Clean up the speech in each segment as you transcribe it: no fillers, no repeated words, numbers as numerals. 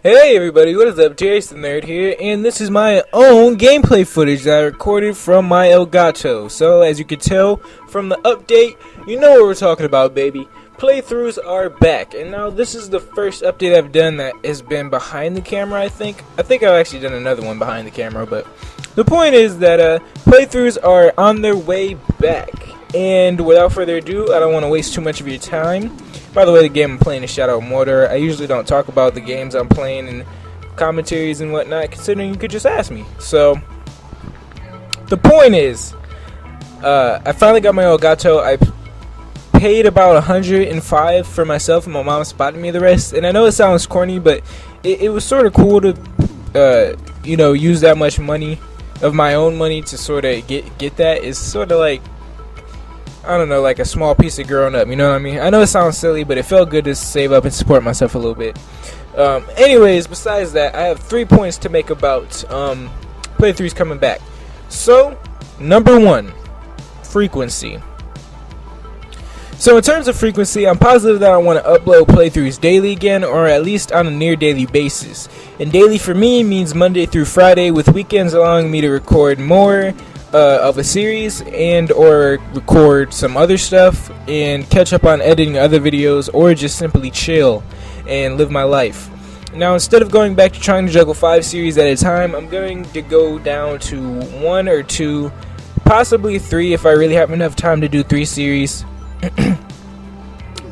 Hey everybody, what is up? Jason Nerd here, and this is my own gameplay footage that I recorded from my Elgato. So, as you can tell from the update, you know what we're talking about, baby. Playthroughs are back, and now this is the first update I've done that has been behind the camera, I think. I think I've actually done another one behind the camera, but the point is that playthroughs are on their way back. And without further ado, I don't want to waste too much of your time. By the way, the game I'm playing is Shadow Mortar. I usually don't talk about the games I'm playing and commentaries and whatnot, considering you could just ask me. So, the point is, I finally got my Elgato. I paid about 105 for myself, and my mom spotted me the rest. And I know it sounds corny, but it was sort of cool to, use that much money of my own money to sort of get that. It's sort of like, I don't know, like a small piece of growing up, you know what I mean? I know it sounds silly, but it felt good to save up and support myself a little bit. Anyways, besides that, I have 3 points to make about playthroughs coming back. So, number 1, frequency. So in terms of frequency, I'm positive that I want to upload playthroughs daily again, or at least on a near daily basis. And daily for me means Monday through Friday, with weekends allowing me to record more of a series and or record some other stuff and catch up on editing other videos, or just simply chill and live my life. Now, instead of going back to trying to juggle 5 series at a time, I'm going to go down to 1 or 2, possibly 3 if I really have enough time to do 3 series.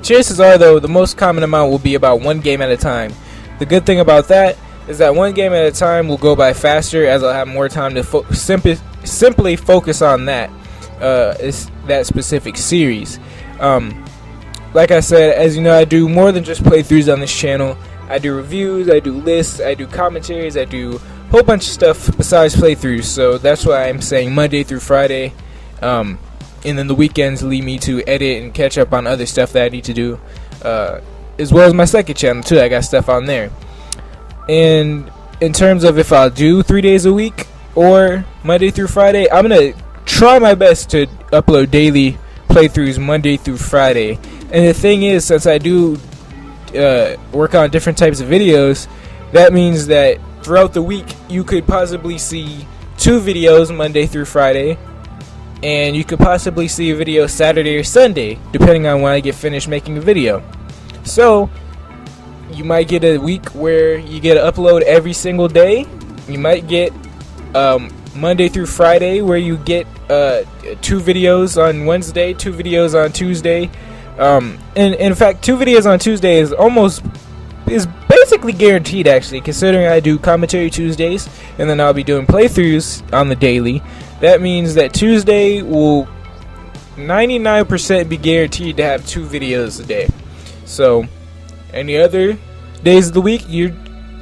Chances are, though, the most common amount will be about 1 game at a time. The good thing about that is that 1 game at a time will go by faster, as I'll have more time to simply focus on that specific series. Like I said, as you know, I do more than just playthroughs on this channel. I do reviews, I do lists, I do commentaries, I do a whole bunch of stuff besides playthroughs. So that's why I'm saying Monday through Friday, and then the weekends lead me to edit and catch up on other stuff that I need to do, as well as my second channel too. I got stuff on there. And in terms of if I'll do 3 days a week or Monday through Friday, I'm going to try my best to upload daily playthroughs Monday through Friday. And the thing is, since I do work on different types of videos, that means that throughout the week you could possibly see 2 videos Monday through Friday, and you could possibly see a video Saturday or Sunday, depending on when I get finished making a video. So you might get a week where you get to upload every single day. You might get Monday through Friday where you get 2 videos on Wednesday, 2 videos on Tuesday. And in fact, 2 videos on Tuesday is basically guaranteed, actually, considering I do commentary Tuesdays, and then I'll be doing playthroughs on the daily. That means that Tuesday will 99% be guaranteed to have 2 videos a day. So any other days of the week, you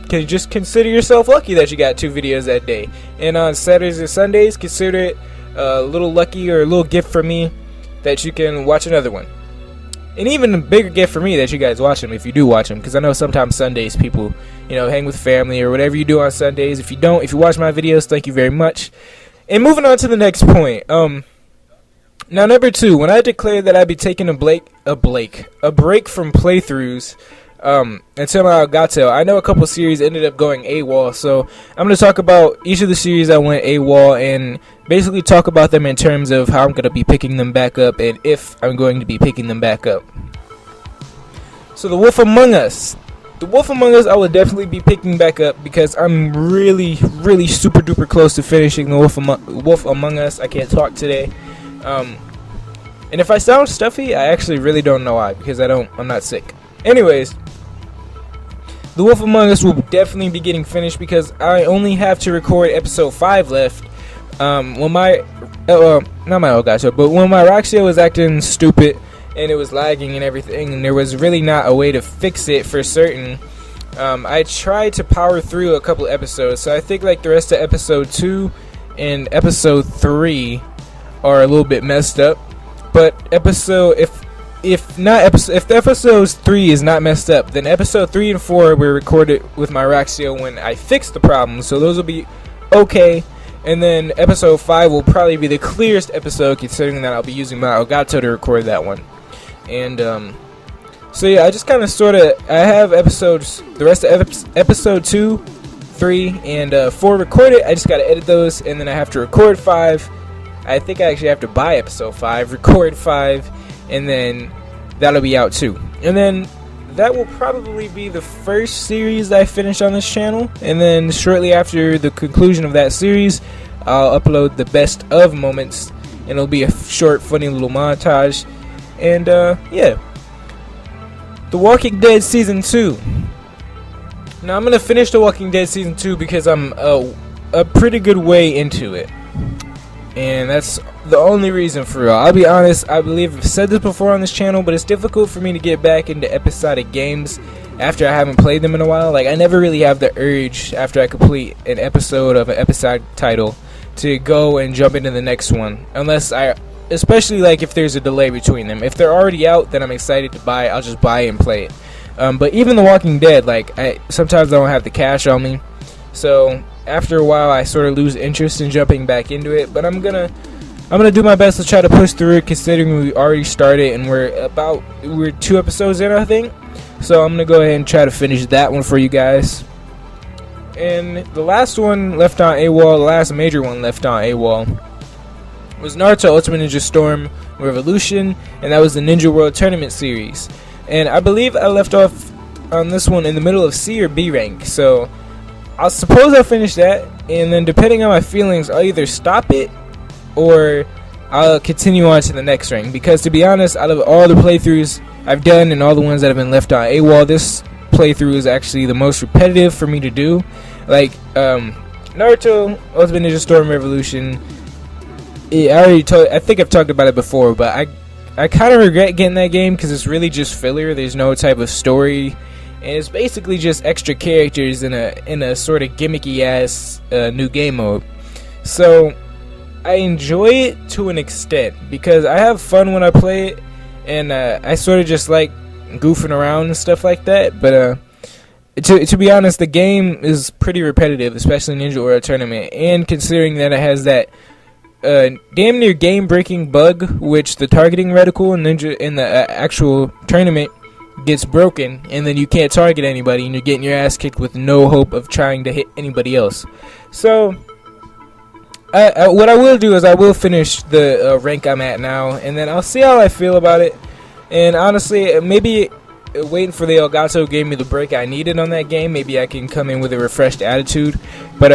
can just consider yourself lucky that you got 2 videos that day. And on Saturdays and Sundays, consider it a little lucky or a little gift for me that you can watch another one. And even a bigger gift for me that you guys watch them, if you do watch them, because I know sometimes Sundays people, hang with family or whatever you do on Sundays. If you don't, if you watch my videos, thank you very much. And moving on to the next point. Now, number 2, when I declared that I'd be taking a break from playthroughs until my Elgato, I know a couple series ended up going AWOL, so I'm going to talk about each of the series that went AWOL and basically talk about them in terms of how I'm going to be picking them back up and if I'm going to be picking them back up. So The Wolf Among Us. The Wolf Among Us I will definitely be picking back up because I'm really super duper close to finishing The Wolf Among Us. I can't talk today. And if I sound stuffy, I actually really don't know why, because I'm not sick. Anyways, The Wolf Among Us will definitely be getting finished because I only have to record episode 5 left. When my not my Elgato, but when my Roxio was acting stupid and it was lagging and everything, and there was really not a way to fix it for certain, I tried to power through a couple episodes. So I think like the rest of episode 2 and episode 3 are a little bit messed up. But if episode 3 is not messed up, then episode 3 and 4 were recorded with my Roxio when I fixed the problem, so those will be okay. And then episode 5 will probably be the clearest episode, considering that I'll be using my Elgato to record that one. And So yeah, I just kind of sort of, I have episodes, the rest of episode 2, 3, and 4 recorded. I just got to edit those, and then I have to record 5. I think I actually have to buy episode 5, record 5, and then that'll be out too. And then that will probably be the first series that I finish on this channel, and then shortly after the conclusion of that series, I'll upload the best of moments, and it'll be a short, funny little montage. And yeah, The Walking Dead Season 2. Now I'm gonna finish The Walking Dead Season 2 because I'm a pretty good way into it, and that's the only reason for real. I'll be honest, I believe I've said this before on this channel, but it's difficult for me to get back into episodic games after I haven't played them in a while. Like, I never really have the urge after I complete an episode of an episodic title to go and jump into the next one, unless especially like if there's a delay between them. If they're already out, then I'm excited to buy it. I'll just buy it and play it. But even The Walking Dead, like, sometimes I don't have the cash on me, so after a while I sort of lose interest in jumping back into it. But I'm gonna do my best to try to push through it, considering we already started and we're 2 episodes in, I think. So I'm gonna go ahead and try to finish that one for you guys. And the last one left on AWOL, the last major one left on AWOL, was Naruto Ultimate Ninja Storm Revolution, and that was the Ninja World Tournament series. And I believe I left off on this one in the middle of C or B rank, so I suppose I'll finish that, and then depending on my feelings, I'll either stop it or I'll continue on to the next rank. Because to be honest, out of all the playthroughs I've done and all the ones that have been left on AWOL, this playthrough is actually the most repetitive for me to do. Like, Naruto Ultimate Ninja Storm Revolution, I think I've talked about it before, but I kind of regret getting that game because it's really just filler. There's no type of story, and it's basically just extra characters in a sort of gimmicky ass new game mode. So I enjoy it to an extent because I have fun when I play it, and I sort of just like goofing around and stuff like that. But to be honest, the game is pretty repetitive, especially Ninja World Tournament, and considering that it has that damn near game-breaking bug, which the targeting reticle in the actual tournament gets broken, and then you can't target anybody, and you're getting your ass kicked with no hope of trying to hit anybody else. So what I will do is I will finish the rank I'm at now, and then I'll see how I feel about it. And honestly, maybe waiting for the Elgato gave me the break I needed on that game. Maybe I can come in with a refreshed attitude. But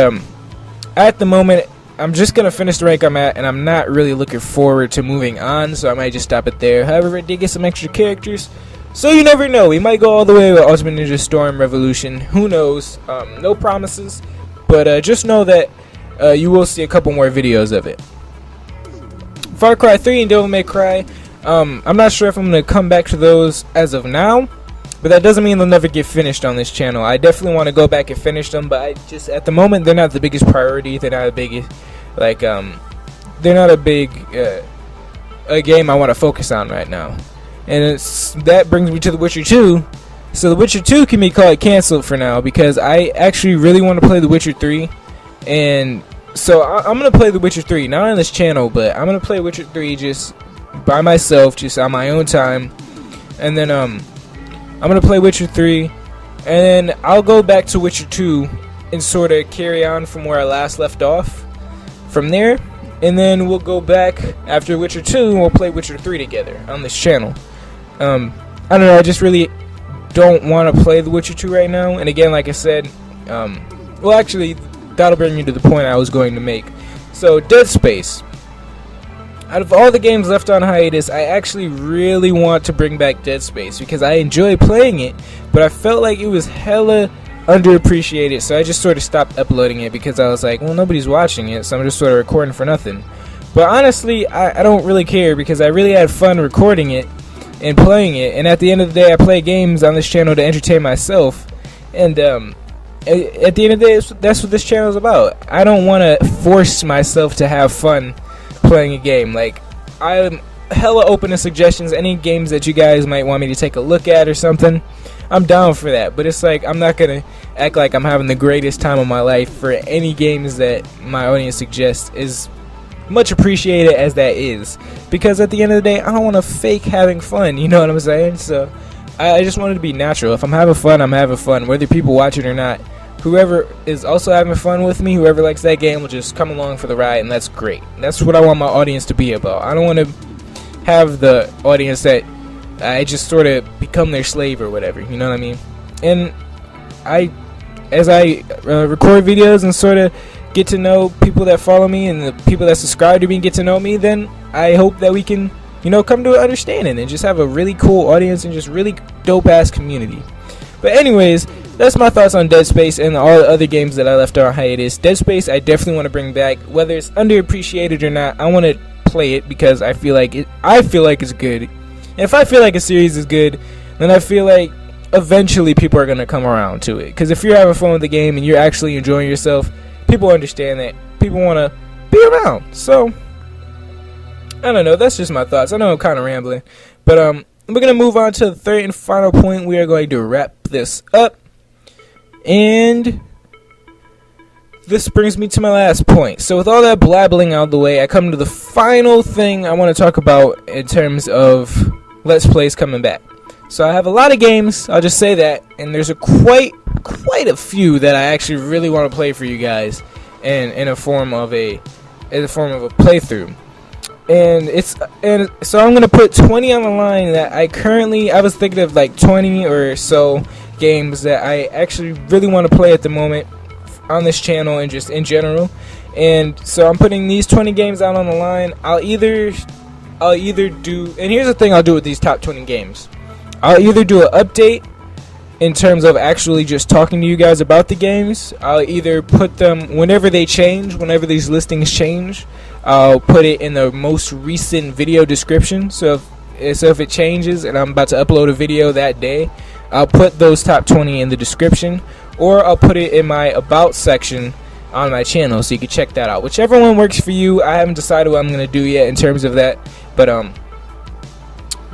at the moment, I'm just going to finish the rank I'm at, and I'm not really looking forward to moving on, so I might just stop it there. However, I did get some extra characters, so you never know. We might go all the way with Ultimate Ninja Storm Revolution. Who knows? No promises, but just know that you will see a couple more videos of it. Far Cry 3 and Devil May Cry, I'm not sure if I'm going to come back to those as of now, but that doesn't mean they'll never get finished on this channel. I definitely want to go back and finish them, but I just, at the moment, they're not the biggest priority. They're not the biggest, like, they're not a big a game I want to focus on right now. And that brings me to The Witcher 2. So The Witcher 2 can be called canceled for now, because I actually really want to play The Witcher 3. And so I'm going to play The Witcher 3, not on this channel, but I'm going to play Witcher 3 just by myself, just on my own time. And then I'm going to play Witcher 3, and then I'll go back to Witcher 2 and sort of carry on from where I last left off from there. And then we'll go back after Witcher 2 and we'll play Witcher 3 together on this channel. I don't know, I just really don't want to play The Witcher 2 right now. And again, like I said, well, actually, that'll bring me to the point I was going to make. So, Dead Space. Out of all the games left on hiatus, I actually really want to bring back Dead Space because I enjoy playing it, but I felt like it was hella underappreciated, so I just sort of stopped uploading it because I was like, well, nobody's watching it, so I'm just sort of recording for nothing. But honestly, I don't really care because I really had fun recording it and playing it, and at the end of the day, I play games on this channel to entertain myself, and at the end of the day, that's what this channel is about. I don't want to force myself to have fun playing a game. Like, I'm hella open to suggestions. Any games that you guys might want me to take a look at or something, I'm down for that. But it's like, I'm not gonna act like I'm having the greatest time of my life for any games that my audience suggests, as much appreciated as that is, because at the end of the day, I don't want to fake having fun, you know what I'm saying? So I just want it to be natural. If I'm having fun, I'm having fun, whether people watch it or not. Whoever is also having fun with me, whoever likes that game, will just come along for the ride, and that's great. That's what I want my audience to be about. I don't want to have the audience that I just sort of become their slave or whatever, you know what I mean? And as I record videos and sort of get to know people that follow me and the people that subscribe to me and get to know me, then I hope that we can, come to an understanding and just have a really cool audience and just really dope-ass community. But anyways, that's my thoughts on Dead Space and all the other games that I left on hiatus. Dead Space I definitely want to bring back, whether it's underappreciated or not. I want to play it because I feel like it's good. And if I feel like a series is good, then I feel like eventually people are going to come around to it. Because if you're having fun with the game and you're actually enjoying yourself, people understand that. People want to be around. So, I don't know. That's just my thoughts. I know I'm kind of rambling. But we're going to move on to the third and final point. We are going to wrap this up. And this brings me to my last point. So with all that blabbling out of the way, I come to the final thing I want to talk about in terms of Let's Plays coming back. So I have a lot of games, I'll just say that, and there's quite a few that I actually really want to play for you guys in a form of a playthrough. And so I'm gonna put 20 on the line that I was thinking of, like 20 or so games that I actually really want to play at the moment on this channel and just in general. And so I'm putting these 20 games out on the line. I'll either do, and here's the thing I'll do with these top 20 games. I'll either do an update in terms of actually just talking to you guys about the games. I'll either put them whenever they change, whenever these listings change, I'll put it in the most recent video description. So if it changes and I'm about to upload a video that day, I'll put those top 20 in the description, or I'll put it in my about section on my channel so you can check that out. Whichever one works for you. I haven't decided what I'm going to do yet in terms of that, but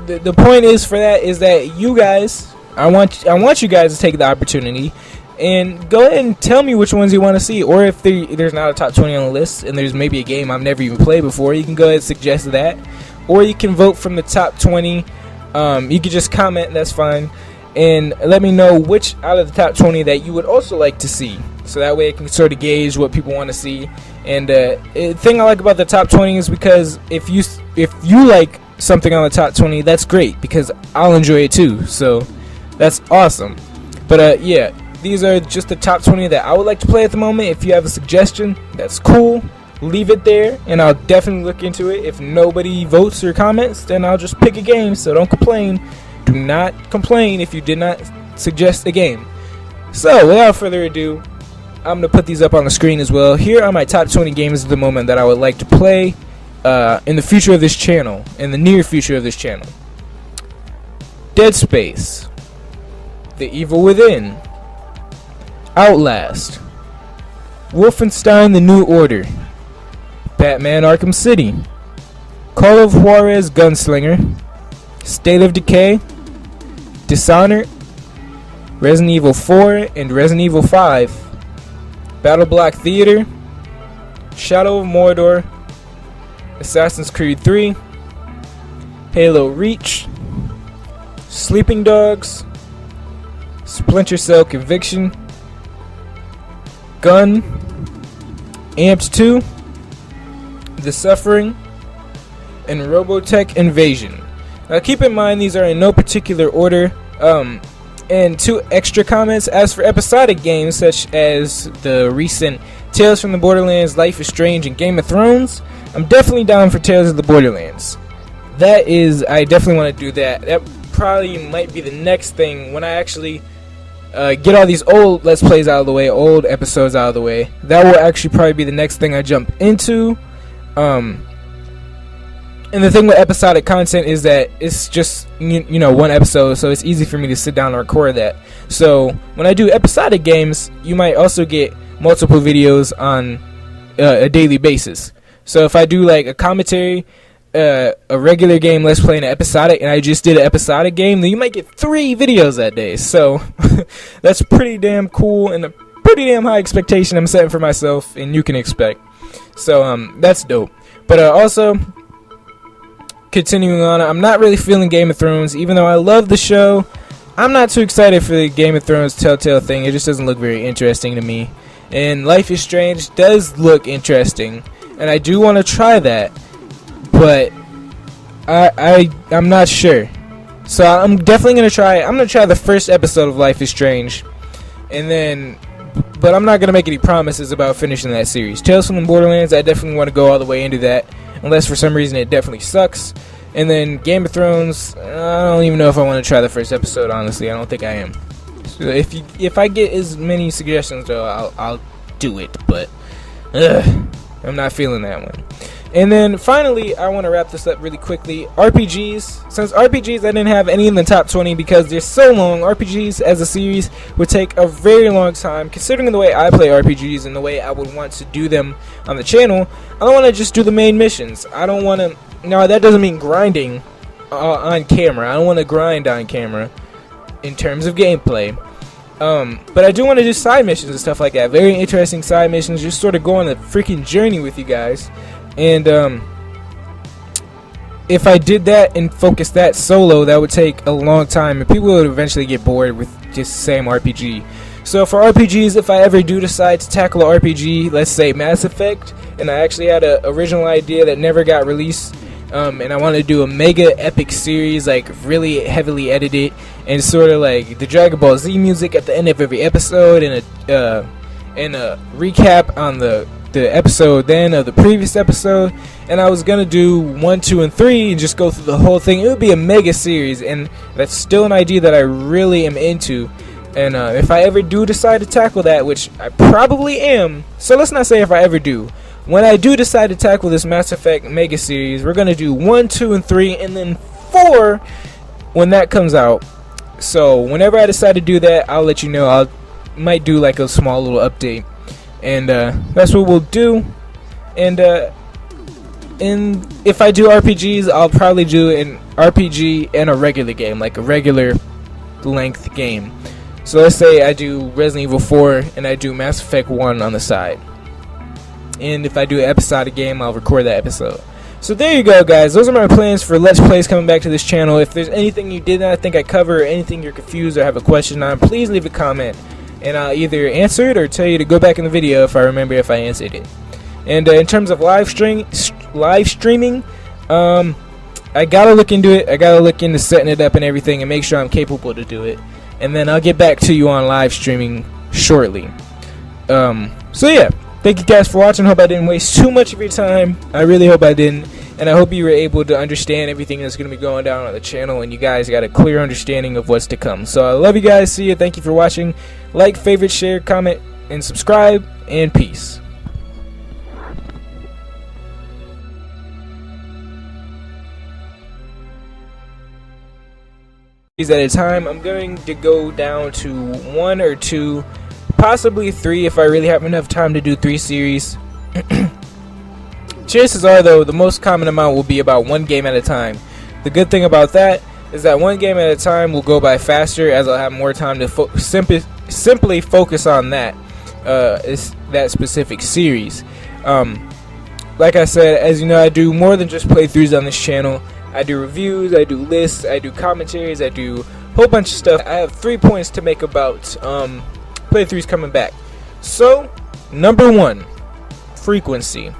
the point is for that is that you guys, I want you guys to take the opportunity and go ahead and tell me which ones you want to see, or if there's not a top 20 on the list and there's maybe a game I've never even played before, you can go ahead and suggest that, or you can vote from the top 20. You can just comment, that's fine, and let me know which out of the top 20 that you would also like to see, so that way I can sort of gauge what people want to see. And the thing I like about the top 20 is because if you like something on the top 20, that's great, because I'll enjoy it too, so that's awesome. But yeah, these are just the top 20 that I would like to play at the moment. If you have a suggestion, that's cool, leave it there and I'll definitely look into it. If nobody votes or comments, then I'll just pick a game, so don't complain. Do not complain if you did not suggest a game. So without further ado, I'm going to put these up on the screen as well. Here are my top 20 games at the moment that I would like to play in the future of this channel, in the near future of this channel. Dead Space, The Evil Within, Outlast, Wolfenstein: The New Order, Batman: Arkham City, Call of Juarez Gunslinger, State of Decay, Dishonored, Resident Evil 4 and Resident Evil 5, Battle Block Theater, Shadow of Mordor, Assassin's Creed 3, Halo Reach, Sleeping Dogs, Splinter Cell Conviction, Gun, Amped 2, The Suffering, and Robotech Invasion. Now keep in mind these are in no particular order. And 2 extra comments: as for episodic games such as the recent Tales from the Borderlands, Life is Strange, and Game of Thrones, I'm definitely down for Tales of the Borderlands. I definitely want to do that. That probably might be the next thing when I actually get all these old Let's Plays out of the way, old episodes out of the way. That will actually probably be the next thing I jump into. And the thing with episodic content is that it's just, one episode, so it's easy for me to sit down and record that. So when I do episodic games, you might also get multiple videos on a daily basis. So if I do like a commentary, a regular game, Let's Play, and an episodic, and I just did an episodic game, then you might get 3 videos that day. So that's pretty damn cool and a pretty damn high expectation I'm setting for myself, and you can expect. So that's dope. But also, continuing on, I'm not really feeling Game of Thrones, even though I love the show. I'm not too excited for the Game of Thrones Telltale thing. It just doesn't look very interesting to me. And Life is Strange does look interesting, and I do want to try that, but I'm not sure. So I'm definitely gonna try. I'm gonna try the first episode of Life is Strange, and then, but I'm not gonna make any promises about finishing that series. Tales from the Borderlands, I definitely want to go all the way into that, unless for some reason it definitely sucks. And then Game of Thrones, I don't even know if I want to try the first episode. Honestly, I don't think I am. So if I get as many suggestions, though, I'll do it. But I'm not feeling that one. And then finally, I want to wrap this up really quickly. RPGs. Since RPGs, I didn't have any in the top 20 because they're so long. RPGs as a series would take a very long time. Considering the way I play RPGs and the way I would want to do them on the channel, I don't want to just do the main missions. I don't want to. Now, that doesn't mean grinding on camera. I don't want to grind on camera in terms of gameplay. But I do want to do side missions and stuff like that. Very interesting side missions. Just sort of go on a freaking journey with you guys. And if I did that and focused that solo, that would take a long time. And people would eventually get bored with just the same RPG. So for RPGs, if I ever do decide to tackle an RPG, let's say Mass Effect, and I actually had an original idea that never got released, and I want to do a mega epic series, like really heavily edited, and sort of like the Dragon Ball Z music at the end of every episode, and a recap on the episode then of the previous episode. And I was gonna do 1, 2, and 3 and just go through the whole thing. It would be a mega series, and that's still an idea that I really am into. And if I ever do decide to tackle that, which I probably am, so let's not say if I ever do. When I do decide to tackle this Mass Effect Mega Series, we're going to do 1, 2, and 3, and then 4 when that comes out. So whenever I decide to do that, I'll let you know. I might do like a small little update. And that's what we'll do. And if I do RPGs, I'll probably do an RPG and a regular game, like a regular length game. So let's say I do Resident Evil 4 and I do Mass Effect 1 on the side. And if I do an episodic game, I'll record that episode. So there you go, guys. Those are my plans for Let's Plays coming back to this channel. If there's anything you did not think I cover, or anything you're confused or have a question on, please leave a comment. And I'll either answer it or tell you to go back in the video if I remember if I answered it. And in terms of live streaming, I gotta look into it. I gotta look into setting it up and everything and make sure I'm capable to do it. And then I'll get back to you on live streaming shortly. So yeah. Thank you guys for watching. Hope I didn't waste too much of your time. I really hope I didn't. And I hope you were able to understand everything that's going to be going down on the channel, and you guys got a clear understanding of what's to come. So I love you guys. See you. Thank you for watching. Like, favorite, share, comment, and subscribe. And peace. At a time, I'm going to go down to 1 or 2, possibly 3 if I really have enough time to do 3 series. Chances are, though, the most common amount will be about 1 game at a time. The good thing about that is that 1 game at a time will go by faster, as I'll have more time to simply focus on that specific series. Like I said, as you know, I do more than just playthroughs on this channel. I do reviews, I do lists, I do commentaries, I do a whole bunch of stuff. I have 3 points to make about playthroughs coming back. So, number 1, frequency.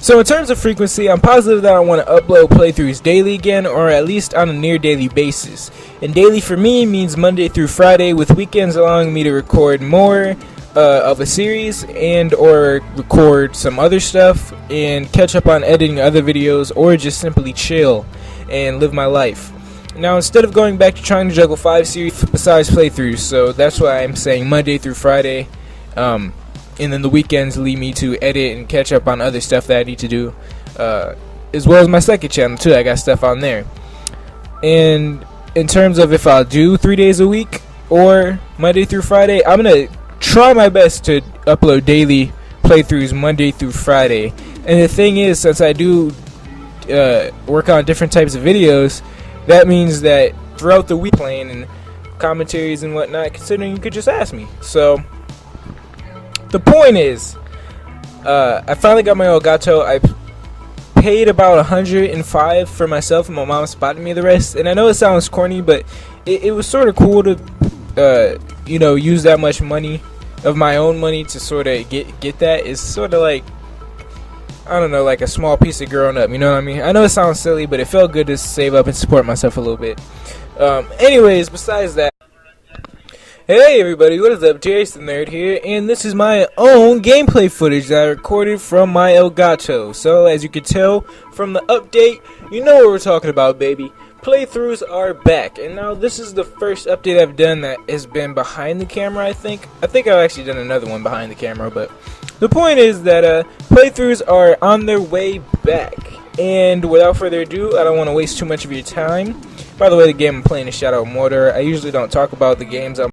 So in terms of frequency, I'm positive that I want to upload playthroughs daily again, or at least on a near daily basis. And daily for me means Monday through Friday, with weekends allowing me to record more of a series and or record some other stuff and catch up on editing other videos, or just simply chill and live my life. Now, instead of going back to trying to juggle 5 series besides playthroughs, so that's why I'm saying Monday through Friday, and then the weekends lead me to edit and catch up on other stuff that I need to do, as well as my second channel too. I got stuff on there. And in terms of if I'll do 3 days a week or Monday through Friday, I'm gonna try my best to upload daily playthroughs Monday through Friday. And the thing is, since I do work on different types of videos, that means that throughout the week, playing and commentaries and whatnot, considering you could just ask me. So the point is, I finally got my Elgato. I paid about $105 for myself, and my mom spotted me the rest. And I know it sounds corny, but it was sort of cool to use that much money of my own money to sort of get that. It's sort of like, I don't know, like a small piece of growing up, you know what I mean? I know it sounds silly, but it felt good to save up and support myself a little bit. Anyways, besides that, hey everybody, what is up? Days of Castaways here, and this is my own gameplay footage that I recorded from my Elgato. So, as you can tell from the update, you know what we're talking about, baby. Playthroughs are back, and now this is the first update I've done that has been behind the camera, I think. I've actually done another one behind the camera, but the point is that playthroughs are on their way back. And without further ado, I don't want to waste too much of your time. By the way, the game I'm playing is Shadow Mortar. I usually don't talk about the games I'm